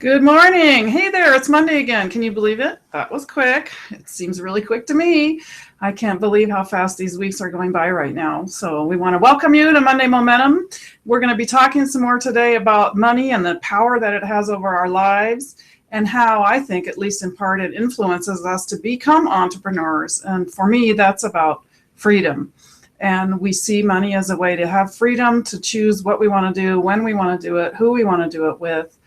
Good morning. Hey there, it's Monday again. Can you believe it? That was quick. It seems really quick to me. I can't believe how fast these weeks are going by right now. So we want to welcome you to Monday Momentum. We're going to be talking some more today about money and the power that it has over our lives and how I think, at least in part, it influences us to become entrepreneurs. And for me, that's about freedom. And we see money as a way to have freedom to choose what we want to do, when we want to do it, who we want to do it with.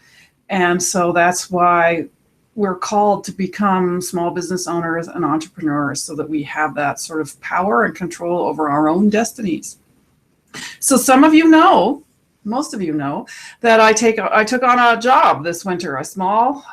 And so that's why we're called to become small business owners and entrepreneurs so that we have that sort of power and control over our own destinies. So some of you know, most of you know, that I took on a job this winter, a small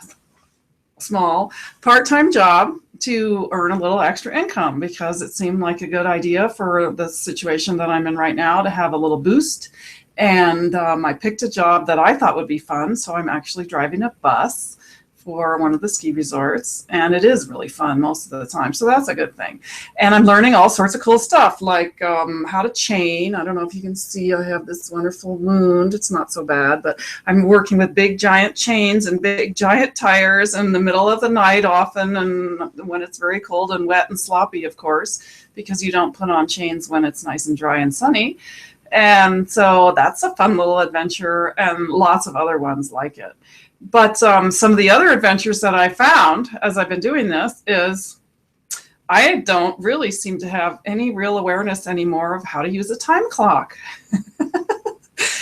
part-time job to earn a little extra income because it seemed like a good idea for the situation that I'm in right now to have a little boost. And I picked a job that I thought would be fun. So I'm actually driving a bus for one of the ski resorts. And it is really fun most of the time. So that's a good thing. And I'm learning all sorts of cool stuff like how to chain. I don't know if you can see, I have this wonderful wound. It's not so bad, but I'm working with big giant chains and big giant tires in the middle of the night often. And when it's very cold and wet and sloppy, of course, because you don't put on chains when it's nice and dry and sunny. And so that's a fun little adventure and lots of other ones like it. But some of the other adventures that I found as I've been doing this is I don't really seem to have any real awareness anymore of how to use a time clock.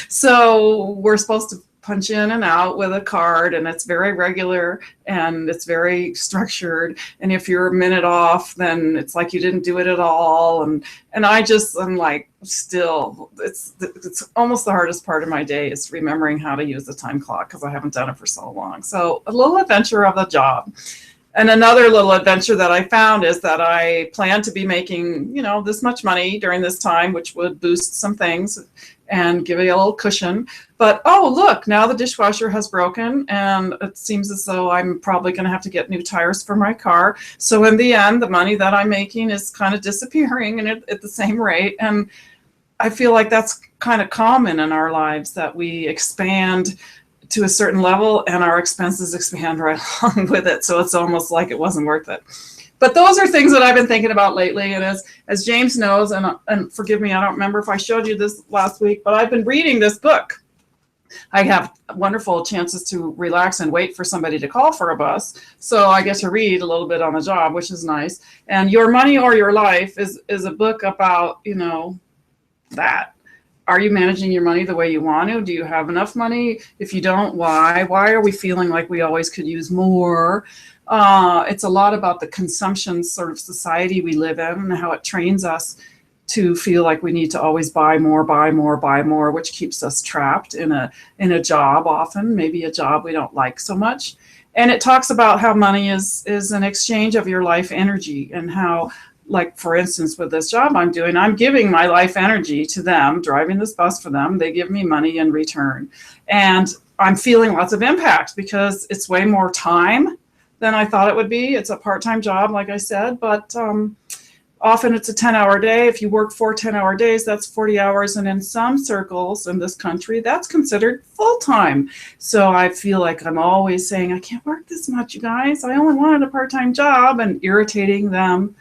So we're supposed to punch in and out with a card, and it's very regular and it's very structured. And if you're a minute off, then it's like you didn't do it at all. And I'm like, still, it's almost the hardest part of my day is remembering how to use the time clock because I haven't done it for so long. So a little adventure of the job. And another little adventure that I found is that I plan to be making, this much money during this time, which would boost some things and give you a little cushion. But, oh, look, now the dishwasher has broken and it seems as though I'm probably going to have to get new tires for my car. So in the end, the money that I'm making is kind of disappearing and at the same rate. And I feel like that's kind of common in our lives, that we expand to a certain level and our expenses expand right along with it. So it's almost like it wasn't worth it. But those are things that I've been thinking about lately. And as James knows, and forgive me, I don't remember if I showed you this last week, but I've been reading this book. I have wonderful chances to relax and wait for somebody to call for a bus. So I get to read a little bit on the job, which is nice. And Your Money or Your Life is a book about, that. Are you managing your money the way you want to? Do you have enough money? If you don't, why? Why are we feeling like we always could use more? It's a lot about the consumption sort of society we live in and how it trains us to feel like we need to always buy more, which keeps us trapped in a job often, maybe a job we don't like so much. And it talks about how money is an exchange of your life energy and how, like, for instance, with this job I'm doing, I'm giving my life energy to them, driving this bus for them. They give me money in return. And I'm feeling lots of impact because it's way more time than I thought it would be. It's a part-time job, like I said, but often it's a 10-hour day. If you work 4 10-hour days, that's 40 hours. And in some circles in this country, that's considered full-time. So I feel like I'm always saying, I can't work this much, you guys. I only wanted a part-time job, and irritating them.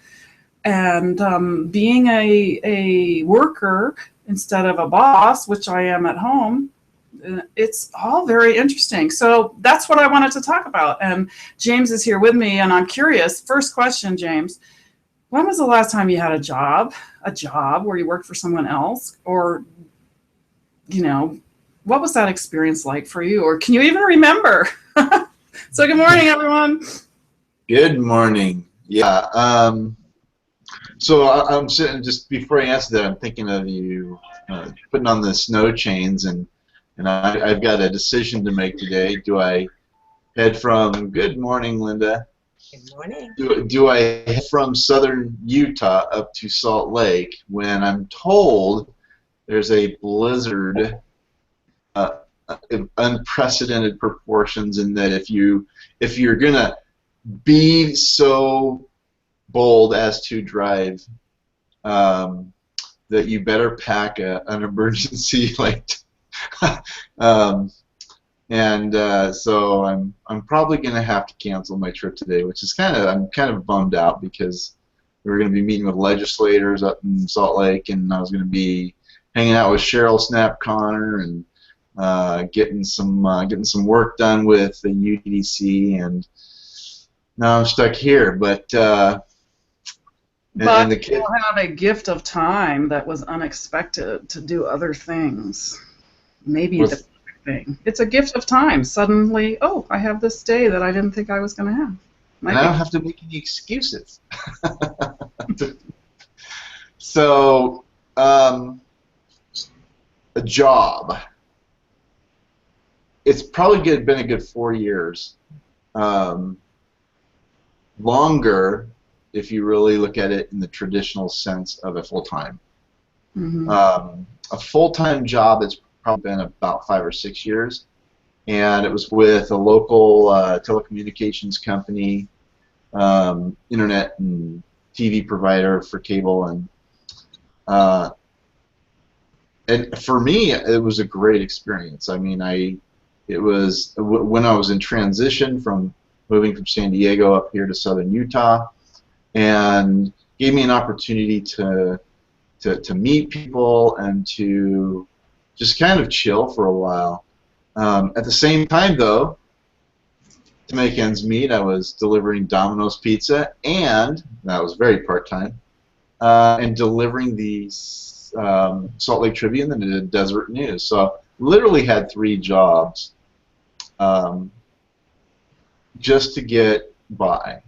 And being a worker instead of a boss, which I am at home, it's all very interesting. So that's what I wanted to talk about. And James is here with me, and I'm curious. First question, James, when was the last time you had a job where you worked for someone else? Or, what was that experience like for you? Or can you even remember? So good morning, everyone. Good morning. Yeah. So I'm sitting, just before I answer that, I'm thinking of you putting on the snow chains, and I've got a decision to make today. Do I head from, good morning, Linda. Good morning. Do I head from southern Utah up to Salt Lake when I'm told there's a blizzard of unprecedented proportions, and that if you're gonna be so bold as to drive, that you better pack an emergency And so I'm probably going to have to cancel my trip today, which is I'm kind of bummed out because we were going to be meeting with legislators up in Salt Lake, and I was going to be hanging out with Cheryl Snap Connor and getting some work done with the UDC, and now I'm stuck here. But and But the you kid, have a gift of time that was unexpected to do other things. Maybe the with perfect thing. It's a gift of time. Suddenly, oh, I have this day that I didn't think I was going to have. and Might I be. don't have to make any excuses. So, a job. It's probably been a good 4 years. Um, Longer if you really look at it in the traditional sense of a full-time. Mm-hmm. A full-time job has probably been about 5 or 6 years, and it was with a local telecommunications company, internet and TV provider for cable, uh, and for me, it was a great experience. I mean, it was when I was in transition from moving from San Diego up here to southern Utah, and gave me an opportunity to meet people and to just kind of chill for a while. At the same time, though, to make ends meet, I was delivering Domino's Pizza, and that was very part-time, and delivering the Salt Lake Tribune and the Desert News. So literally had 3 jobs um, just to get by.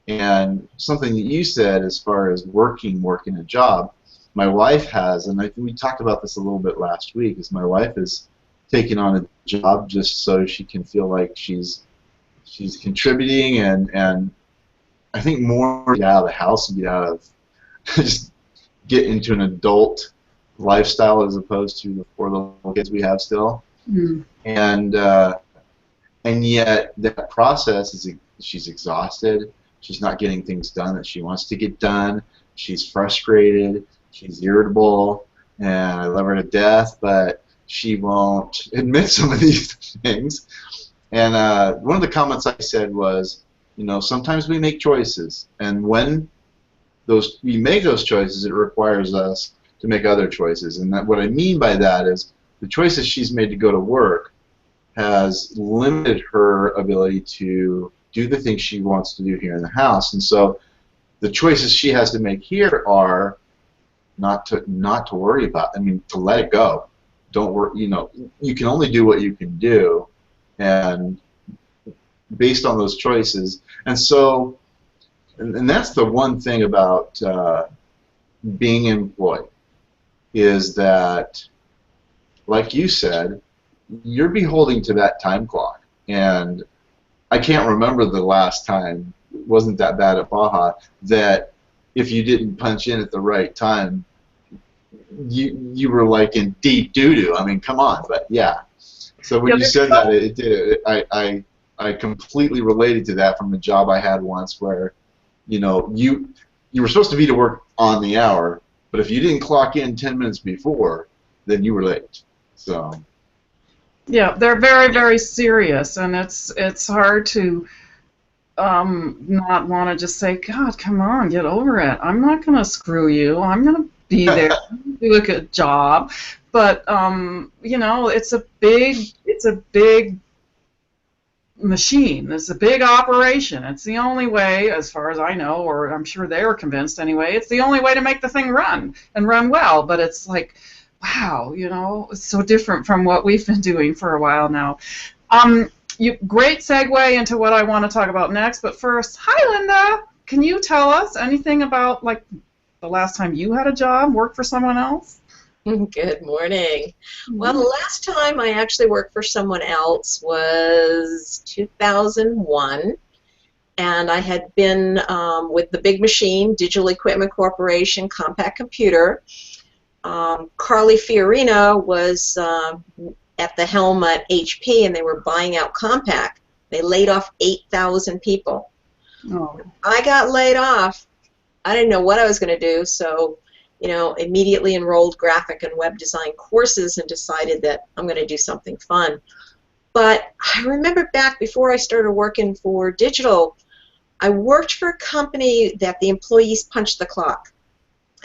And something that you said as far as working a job, my wife has, and I think we talked about this a little bit last week, is my wife has taken on a job just so she can feel like she's contributing, and I think more to get out of the house and get out of just get into an adult lifestyle as opposed to the 4 little kids we have still. Mm-hmm. And yet that process is she's exhausted. She's not getting things done that she wants to get done. She's frustrated. She's irritable, and I love her to death, but she won't admit some of these things. And one of the comments I said was, sometimes we make choices, and when we make those choices, it requires us to make other choices. And what I mean by that is the choices she's made to go to work has limited her ability to do the things she wants to do here in the house. And so the choices she has to make here are not to worry about. I mean, to let it go. Don't worry. You can only do what you can do, and based on those choices. And so, and that's the one thing about being employed, is that, like you said, you're beholden to that time clock. And I can't remember the last time, it wasn't that bad at Baja, that if you didn't punch in at the right time, you were like in deep doo-doo. I mean, come on. But yeah. So when you said that, it did. I completely related to that from a job I had once where, you were supposed to be to work on the hour, but if you didn't clock in 10 minutes before, then you were late. So. Yeah, they're very, very serious, and it's hard to not want to just say, God, come on, get over it. I'm not going to screw you. I'm going to be there, do a good job. But it's a big machine. It's a big operation. It's the only way, as far as I know, or I'm sure they were convinced anyway, it's the only way to make the thing run and run well. But it's like, wow, it's so different from what we've been doing for a while now. Great segue into what I want to talk about next, but first, hi Linda! Can you tell us anything about like the last time you had a job, worked for someone else? Good morning. Well, the last time I actually worked for someone else was 2001, and I had been with the big machine, Digital Equipment Corporation, Compact Computer. Carly Fiorina was at the helm at HP, and they were buying out Compaq. They laid off 8,000 people. Oh. I got laid off. I didn't know what I was going to do, so immediately enrolled graphic and web design courses and decided that I'm going to do something fun. But I remember back before I started working for digital, I worked for a company that the employees punched the clock.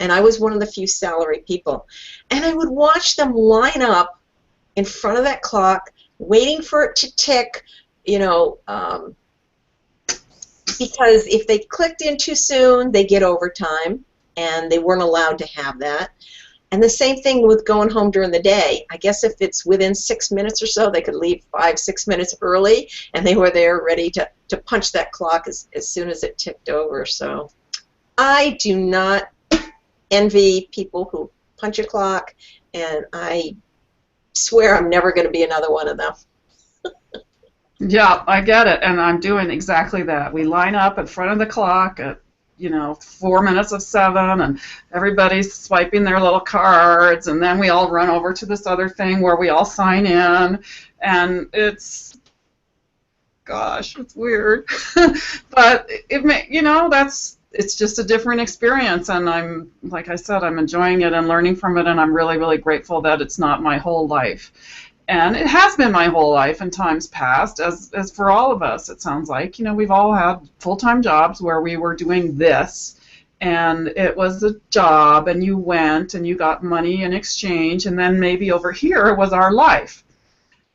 And I was one of the few salary people. And I would watch them line up in front of that clock, waiting for it to tick, you know, because if they clicked in too soon, they get overtime, and they weren't allowed to have that. And the same thing with going home during the day. I guess if it's within 6 minutes or so, they could leave 5, 6 minutes early, and they were there ready to punch that clock as soon as it ticked over. So I do not envy people who punch a clock, and I swear I'm never going to be another one of them. Yeah, I get it, and I'm doing exactly that. We line up in front of the clock at 4 minutes of 7, and everybody's swiping their little cards, and then we all run over to this other thing where we all sign in, and gosh, it's weird, but it's just a different experience, and like I said, I'm enjoying it and learning from it, and I'm really, really grateful that it's not my whole life. And it has been my whole life in times past, as for all of us, it sounds like. We've all had full-time jobs where we were doing this, and it was a job, and you went, and you got money in exchange, and then maybe over here was our life.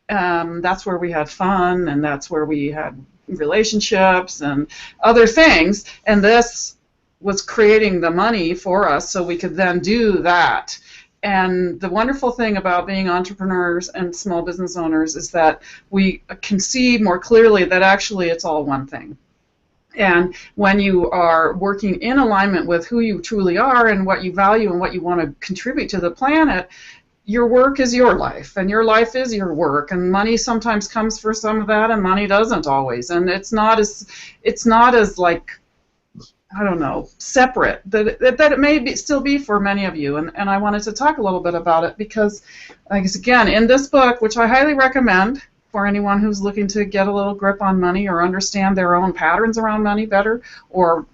That's where we had fun, and that's where we had relationships and other things, and this was creating the money for us so we could then do that. And the wonderful thing about being entrepreneurs and small business owners is that we can see more clearly that actually it's all one thing. And when you are working in alignment with who you truly are and what you value and what you want to contribute to the planet, your work is your life, and your life is your work, and money sometimes comes for some of that, and money doesn't always. And it's not as like, I don't know, separate that it may still be for many of you. And I wanted to talk a little bit about it because, like, again, in this book, which I highly recommend for anyone who's looking to get a little grip on money or understand their own patterns around money better, or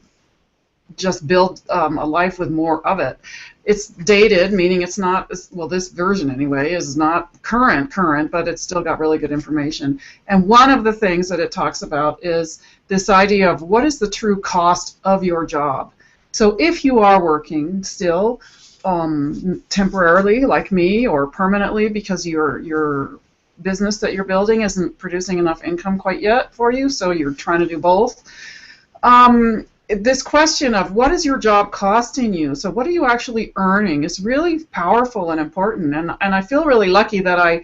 just build a life with more of it. It's dated, meaning it's not, well, this version anyway, is not current, but it's still got really good information. And one of the things that it talks about is this idea of what is the true cost of your job. So if you are working still temporarily, like me, or permanently because your business that you're building isn't producing enough income quite yet for you, so you're trying to do both, this question of what is your job costing you, so what are you actually earning, is really powerful and important. And I feel really lucky that I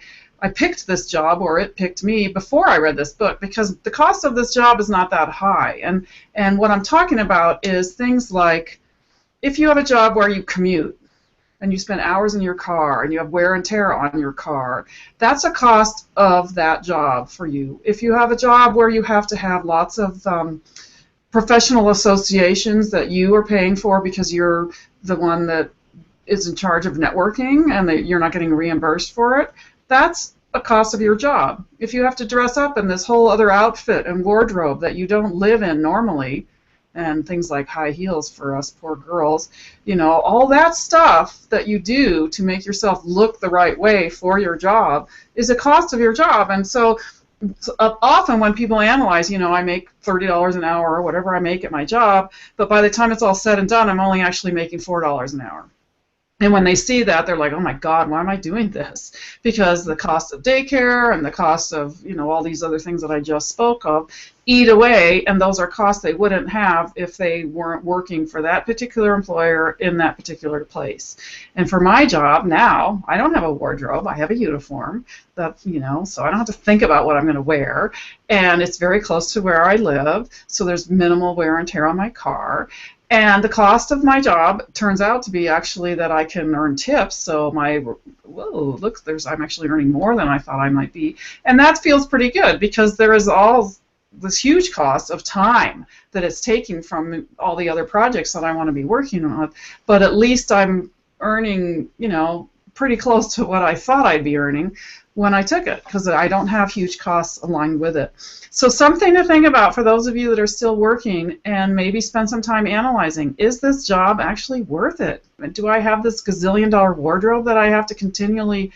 picked this job, or it picked me, before I read this book, because the cost of this job is not that high. And what I'm talking about is things like, if you have a job where you commute and you spend hours in your car and you have wear and tear on your car, that's a cost of that job for you. If you have a job where you have to have lots of professional associations that you are paying for because you're the one that is in charge of networking and that you're not getting reimbursed for it, that's a cost of your job. If you have to dress up in this whole other outfit and wardrobe that you don't live in normally, and things like high heels for us poor girls, all that stuff that you do to make yourself look the right way for your job is a cost of your job. And so often when people analyze, I make $30 an hour or whatever I make at my job, but by the time it's all said and done, I'm only actually making $4 an hour. And when they see that, they're like, oh my God, why am I doing this? Because the cost of daycare and the cost of, all these other things that I just spoke of eat away, and those are costs they wouldn't have if they weren't working for that particular employer in that particular place. And for my job now, I don't have a wardrobe, I have a uniform that, so I don't have to think about what I'm going to wear, and it's very close to where I live, so there's minimal wear and tear on my car. And the cost of my job turns out to be actually that I can earn tips. So I'm actually earning more than I thought I might be. And that feels pretty good because there is all this huge cost of time that it's taking from all the other projects that I want to be working on. But at least I'm earning, pretty close to what I thought I'd be earning when I took it, because I don't have huge costs aligned with it. So something to think about for those of you that are still working, and maybe spend some time analyzing, is this job actually worth it? Do I have this gazillion-dollar wardrobe that I have to continually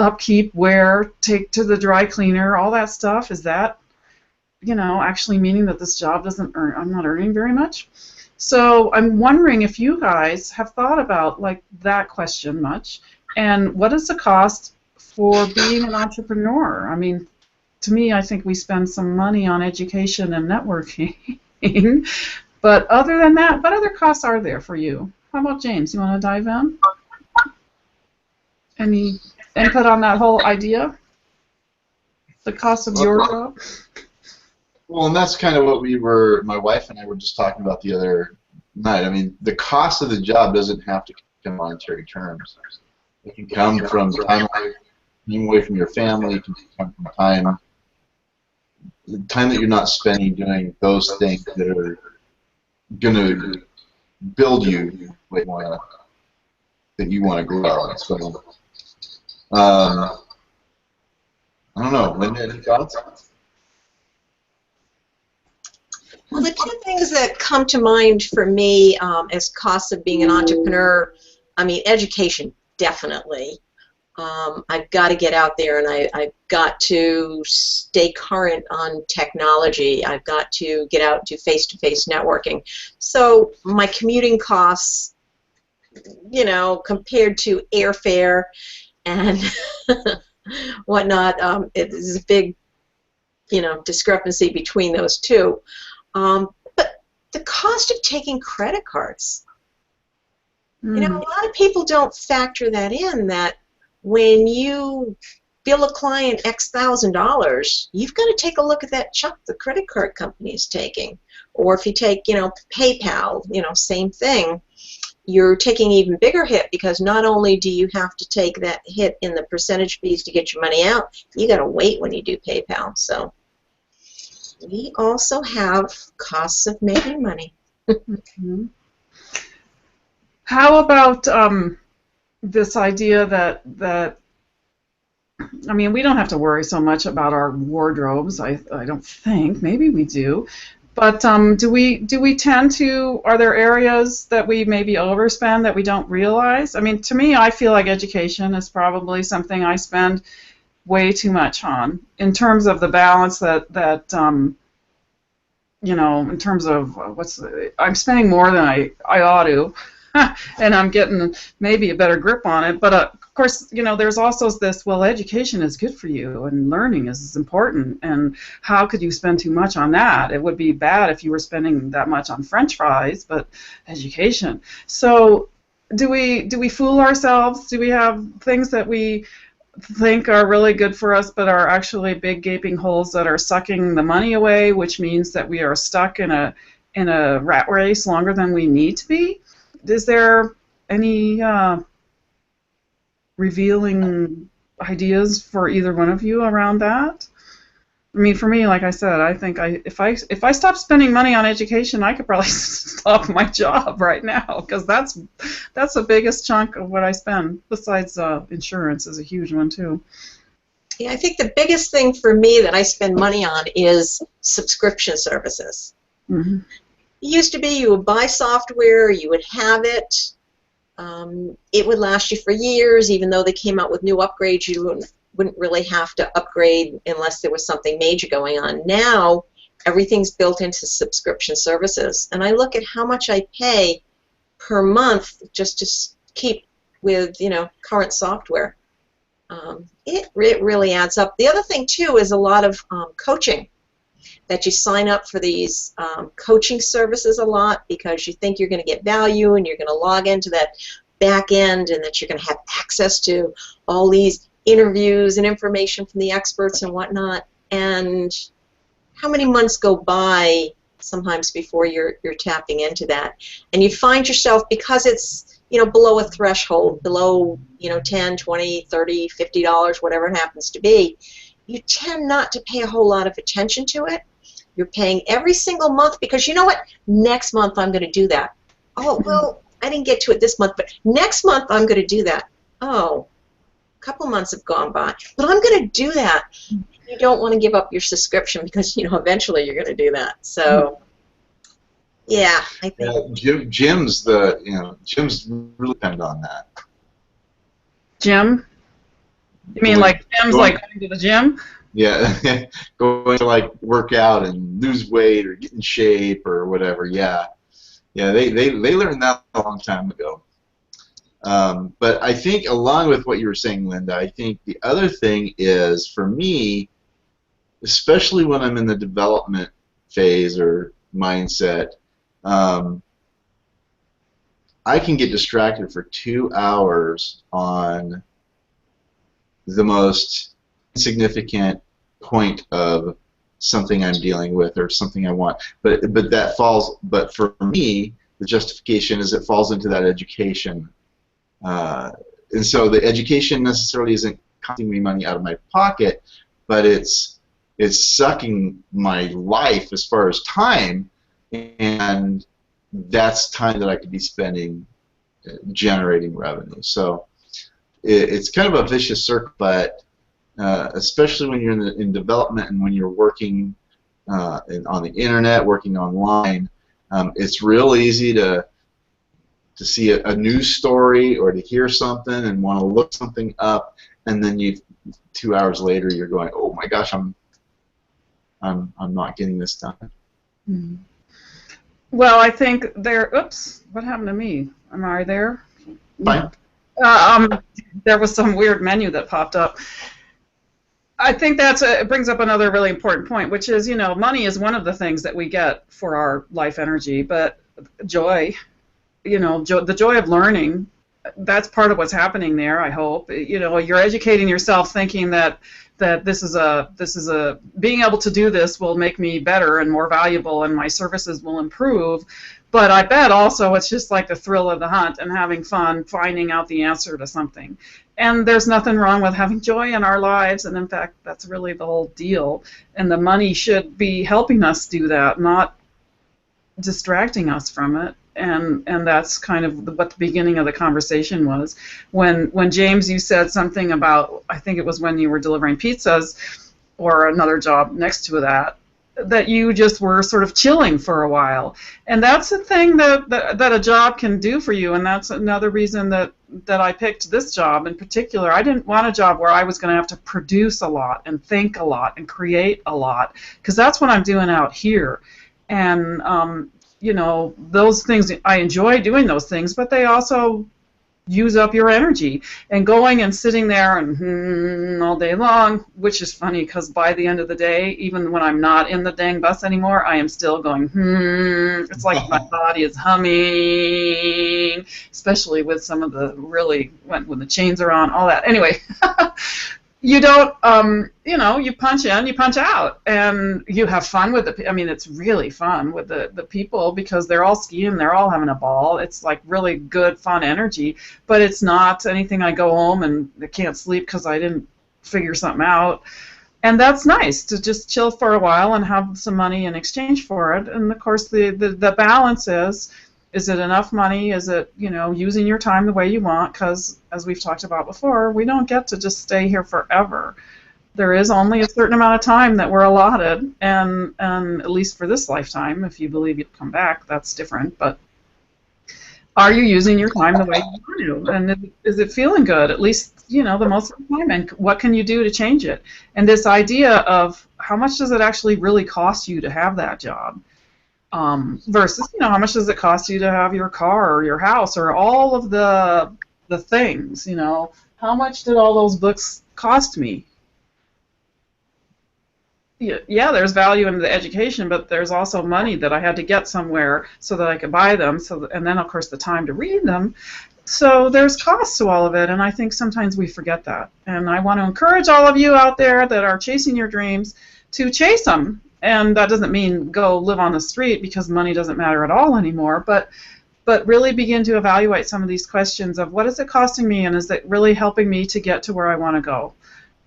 upkeep, wear, take to the dry cleaner, all that stuff, is that, actually meaning that this job I'm not earning very much? So I'm wondering if you guys have thought about like that question much, and what is the cost for being an entrepreneur? I mean, to me, I think we spend some money on education and networking, but other than that, what other costs are there for you? How about James? You want to dive in? Any input on that whole idea? The cost of your job? Well, and that's kind of what my wife and I were just talking about the other night. I mean, the cost of the job doesn't have to come in monetary terms. It can come from being away from your family. It can come from the time that you're not spending doing those things that are going to build you that you want to grow. So, I don't know. Linda, any thoughts? Well, the two things that come to mind for me as costs of being an entrepreneur, I mean, education, definitely. I've got to get out there, and I've got to stay current on technology. I've got to get out and do face-to-face networking. So my commuting costs, compared to airfare and whatnot, it is a big, discrepancy between those two. But the cost of taking credit cards, a lot of people don't factor that in, that when you bill a client X $1,000, you've got to take a look at that chunk the credit card company is taking. Or if you take, PayPal, same thing. You're taking an even bigger hit, because not only do you have to take that hit in the percentage fees to get your money out, you got to wait when you do PayPal. So we also have costs of making money. Mm-hmm. How about this idea that I mean, we don't have to worry so much about our wardrobes. I don't think. Maybe we do. But do we tend to? Are there areas that we maybe overspend that we don't realize? I mean, to me, I feel like education is probably something I spend way too much on, in terms of the balance that in terms of I'm spending more than I ought to, and I'm getting maybe a better grip on it. But of course, there's also this, well, education is good for you, and learning is important, and how could you spend too much on that? It would be bad if you were spending that much on French fries, but education. So do we fool ourselves? Do we have things that we think are really good for us but are actually big gaping holes that are sucking the money away, which means that we are stuck in a rat race longer than we need to be? Is there any revealing ideas for either one of you around that? I mean, for me, like I said, I think if I stop spending money on education, I could probably stop my job right now, because that's the biggest chunk of what I spend. Besides, insurance is a huge one too. Yeah, I think the biggest thing for me that I spend money on is subscription services. Mm-hmm. It used to be you would buy software, you would have it, it would last you for years. Even though they came out with new upgrades, you wouldn't really have to upgrade unless there was something major going on. Now, everything's built into subscription services, and I look at how much I pay per month just to keep with current software. It really adds up. The other thing too is a lot of coaching, that you sign up for these coaching services a lot because you think you're going to get value, and you're going to log into that back end, and that you're going to have access to all these interviews and information from the experts and whatnot. And how many months go by sometimes before you're tapping into that, and you find yourself, because it's below a threshold, below $10, $20, $30, $50, whatever it happens to be, you tend not to pay a whole lot of attention to it. You're paying every single month because you know what? Next month I'm going to do that. Oh, well, I didn't get to it this month, but next month I'm going to do that. Oh, a couple months have gone by, but I'm going to do that. You don't want to give up your subscription because eventually you're going to do that. So, yeah, I think Jim's really depend on that. Jim? You mean going, like gyms, going like going to the gym? yeah, going to like work out and lose weight or get in shape or whatever. Yeah, yeah, they learned that a long time ago. But I think along with what you were saying, Linda, I think the other thing is for me, especially when I'm in the development phase or mindset, um, I can get distracted for 2 hours on the most insignificant point of something I'm dealing with or something I want. But that falls. But for me, the justification is it falls into that education, and so the education necessarily isn't costing me money out of my pocket, but it's sucking my life as far as time, and that's time that I could be spending generating revenue. So it's kind of a vicious circle, but especially when you're in development and when you're working on the internet, working online, it's real easy to see a news story or to hear something and want to look something up, and then 2 hours later you're going, oh my gosh, I'm not getting this done. Mm. Well, I think there. Oops, what happened to me? Am I there? Fine. There was some weird menu that popped up. I think it brings up another really important point, which is, money is one of the things that we get for our life energy, but joy, the joy of learning, that's part of what's happening there, I hope. You're educating yourself thinking that this is a being able to do this will make me better and more valuable and my services will improve. But I bet also it's just like the thrill of the hunt and having fun finding out the answer to something. And there's nothing wrong with having joy in our lives, and in fact, that's really the whole deal. And the money should be helping us do that, not distracting us from it. And that's kind of what the beginning of the conversation was. When James, you said something about, I think it was when you were delivering pizzas or another job next to that you just were sort of chilling for a while. And that's the thing that a job can do for you, and that's another reason that I picked this job in particular. I didn't want a job where I was going to have to produce a lot and think a lot and create a lot, because that's what I'm doing out here. And those things, I enjoy doing those things, but they also use up your energy. And going and sitting there and all day long, which is funny because by the end of the day, even when I'm not in the dang bus anymore, I am still going, It's like my body is humming, especially with some of the really, when the chains are on, all that. Anyway, you don't, you punch in, you punch out, and you have fun with it. I mean, it's really fun with the people because they're all skiing, they're all having a ball. It's like really good, fun energy, but it's not anything I go home and I can't sleep because I didn't figure something out. And that's nice to just chill for a while and have some money in exchange for it. And of course, the balance is it enough money? Is it, using your time the way you want? Because, as we've talked about before, we don't get to just stay here forever. There is only a certain amount of time that we're allotted, and at least for this lifetime, if you believe you'll come back, that's different. But are you using your time the way you want to? And is it feeling good, at least, the most of the time? And what can you do to change it? And this idea of how much does it actually really cost you to have that job? Versus, how much does it cost you to have your car or your house or all of the things, How much did all those books cost me? Yeah, there's value in the education, but there's also money that I had to get somewhere so that I could buy them, and then, of course, the time to read them. So there's costs to all of it, and I think sometimes we forget that. And I want to encourage all of you out there that are chasing your dreams to chase them. And that doesn't mean go live on the street because money doesn't matter at all anymore, but really begin to evaluate some of these questions of what is it costing me and is it really helping me to get to where I want to go?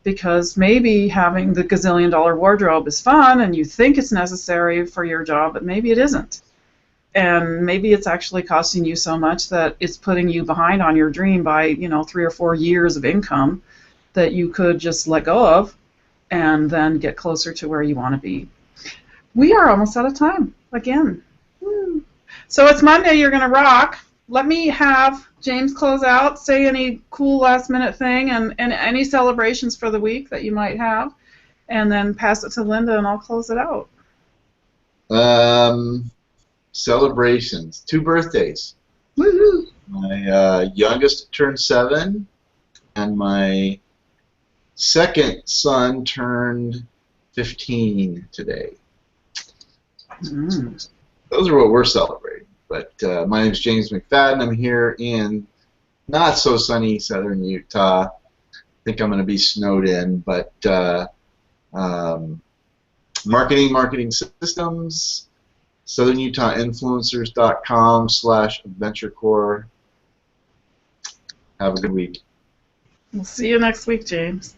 Because maybe having the gazillion-dollar wardrobe is fun and you think it's necessary for your job, but maybe it isn't. And maybe it's actually costing you so much that it's putting you behind on your dream by, 3 or 4 years of income that you could just let go of and then get closer to where you want to be. We are almost out of time again. Woo. So it's Monday. You're going to rock. Let me have James close out? Say any cool last-minute thing and any celebrations for the week that you might have, and then pass it to Linda, and I'll close it out. Celebrations. 2 birthdays. Woohoo! My youngest turned 7, and my second son turned 15 today. Mm. Those are what we're celebrating. But my name is James McFadden. I'm here in not so sunny southern Utah. I think I'm going to be snowed in, but marketing systems, southernutahinfluencers.com/AdventureCore. Have a good week. We'll see you next week, James.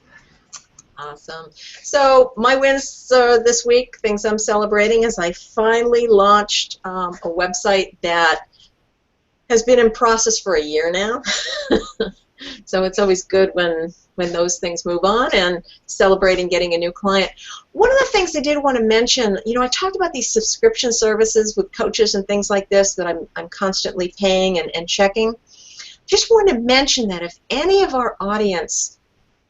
Awesome. So my wins this week, things I'm celebrating, is I finally launched a website that has been in process for a year now. So it's always good when those things move on, and celebrating getting a new client. One of the things I did want to mention, I talked about these subscription services with coaches and things like this that I'm constantly paying and checking. Just want to mention that if any of our audience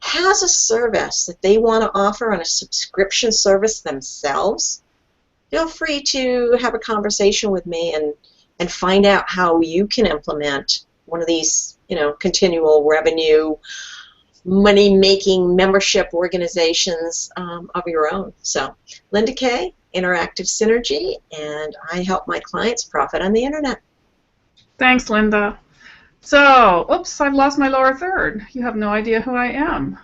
has a service that they want to offer on a subscription service themselves, feel free to have a conversation with me and find out how you can implement one of these, continual revenue, money-making membership organizations of your own. So, Linda Kay, Interactive Synergy, and I help my clients profit on the internet. Thanks, Linda. So, oops, I've lost my lower third. You have no idea who I am.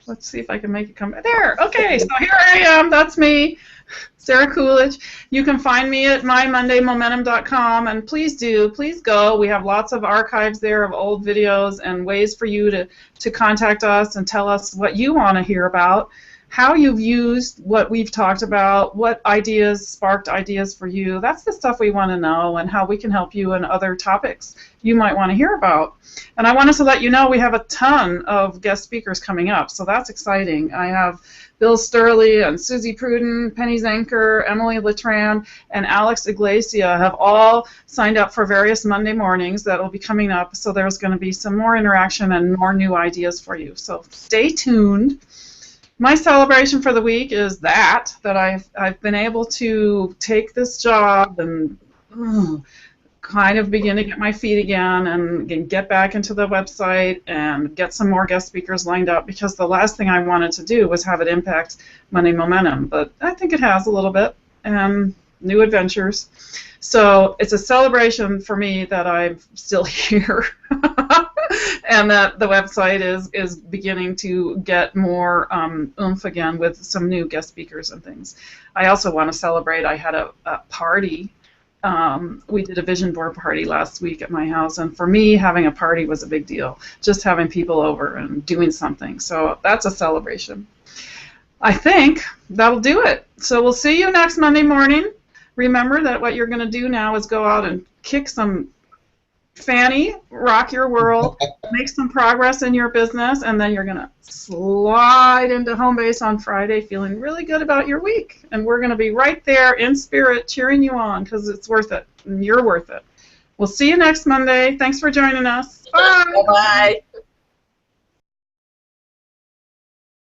Let's see if I can make it come there. Okay, so here I am. That's me, Sarah Coolidge. You can find me at mymondaymomentum.com, and please go. We have lots of archives there of old videos and ways for you to contact us and tell us what you want to hear about, how you've used what we've talked about, what ideas sparked ideas for you. That's the stuff we want to know, and how we can help you in other topics you might want to hear about. And I wanted to let you know we have a ton of guest speakers coming up, so that's exciting. I have Bill Sturley and Susie Pruden, Penny Zenker, Emily Letran, and Alex Iglesia have all signed up for various Monday mornings that will be coming up, so there's going to be some more interaction and more new ideas for you. So stay tuned. My celebration for the week is that I've been able to take this job and kind of begin to get my feet again and get back into the website and get some more guest speakers lined up, because the last thing I wanted to do was have it impact Money Momentum, but I think it has a little bit, and new adventures. So it's a celebration for me that I'm still here and that the website is beginning to get more oomph again with some new guest speakers and things. I also want to celebrate, I had a party. We did a vision board party last week at my house, and for me, having a party was a big deal. Just having people over and doing something. So that's a celebration. I think that'll do it. So we'll see you next Monday morning. Remember that what you're going to do now is go out and kick some fanny, rock your world, make some progress in your business, and then you're going to slide into home base on Friday feeling really good about your week. And we're going to be right there in spirit cheering you on, because it's worth it, and you're worth it. We'll see you next Monday. Thanks for joining us. Bye. Bye-bye.